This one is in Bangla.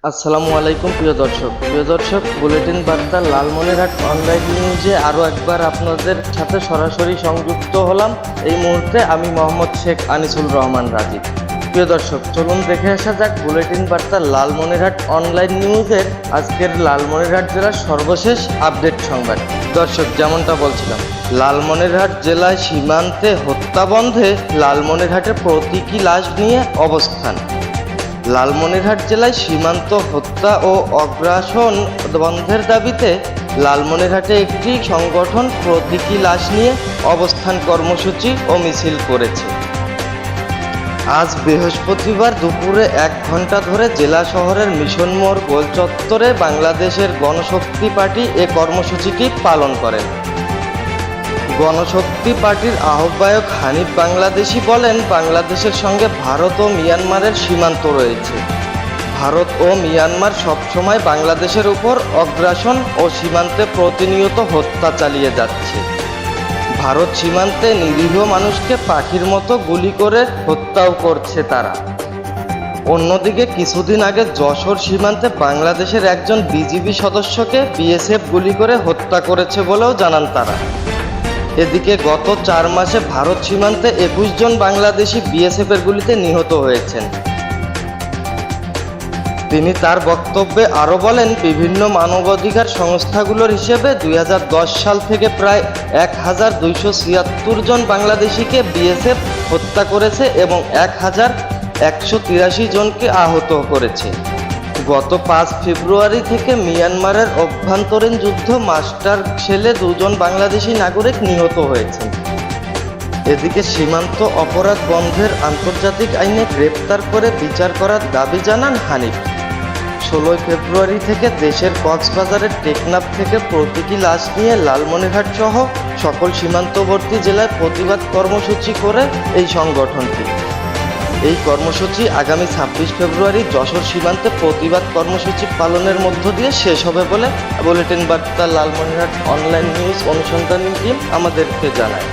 আসসালামু আলাইকুম প্রিয় দর্শক বুলেটিন বার্তা লালমনিরহাট অনলাইন নিউজে আরও একবার আপনাদের সাথে সরাসরি সংযুক্ত হলাম। এই মুহূর্তে আমি মোহাম্মদ শেখ আনিসুল রহমান রাজীব। প্রিয় দর্শক, চলুন দেখে আসা যাক বুলেটিন বার্তা লালমনিরহাট অনলাইন নিউজের আজকের লালমনিরহাট জেলার সর্বশেষ আপডেট সংবাদ। দর্শক, যেমনটা বলছিলাম, লালমনিরহাট জেলায় সীমান্তে হত্যা বন্ধে লালমনিরহাটের প্রতীকী লাশ নিয়ে অবস্থান। লালমনিরহাট জেলায় সীমান্ত হত্যা ও অগ্রাসন বন্ধের দাবিতে লালমনিরহাটে একটি সংগঠন প্রতীকী লাশ নিয়ে অবস্থান কর্মসূচি ও মিছিল করেছে। আজ বৃহস্পতিবার দুপুরে 1 ঘন্টা ধরে জেলা শহরের মিশন মোড় গোল চত্বরে বাংলাদেশের গণশক্তি পার্টি এ কর্মসূচিটি পালন করেন। গণশক্তি পার্টির আহ্বায়ক হানিফ বাংলাদেশি বলেন, বাংলাদেশের সঙ্গে ভারত ও মিয়ানমারের সীমান্ত রয়েছে। ভারত ও মিয়ানমার সবসময় বাংলাদেশের উপর অগ্রাসন ও সীমান্তে প্রতিনিয়ত হত্যা চালিয়ে যাচ্ছে। ভারত সীমান্তে নিরীহ মানুষকে পাখির মতো গুলি করে হত্যাও করছে তারা। অন্যদিকে কিছুদিন আগে যশোর সীমান্তে বাংলাদেশের একজন বিজিবি সদস্যকে বিএসএফ গুলি করে হত্যা করেছে বলেও জানান তারা। এদিকে গত 4 মাসে ভারত সীমান্তে 21 জন বাংলাদেশি বিএসএফের গুলিতে নিহত হয়েছেন। তিনি তার বক্তব্যে আরও বলেন, বিভিন্ন মানবাধিকার সংস্থাগুলোর হিসেবে 2010 সাল থেকে প্রায় 1276 জন বাংলাদেশিকে বিএসএফ হত্যা করেছে এবং 1183 জনকে আহত করেছে। গত 5 ফেব্রুয়ারি থেকে মিয়ানমারের অভ্যন্তরীণ যুদ্ধ মাস্টার ছেলে 2 জন বাংলাদেশি নাগরিক নিহত হয়েছেন। এদিকে সীমান্ত অপরাধ বন্ধের আন্তর্জাতিক আইনে গ্রেপ্তার করে বিচার করার দাবি জানান হানিফ। 16 ফেব্রুয়ারি থেকে দেশের কক্সবাজারের টেকনাফ থেকে প্রতীকী লাশ নিয়ে লালমনিরহাট সহ সকল সীমান্তবর্তী জেলায় প্রতিবাদ কর্মসূচি করে এই সংগঠনটি। এই কর্মসূচি আগামী 26 ফেব্রুয়ারি যশোর সীমান্তে প্রতিবাদ কর্মসূচি পালনের মধ্য দিয়ে শেষ হবে বলে বুলেটিন বার্তা লালমনিরহাট অনলাইন নিউজ অনুসন্ধানী টিম আমাদেরকে জানায়।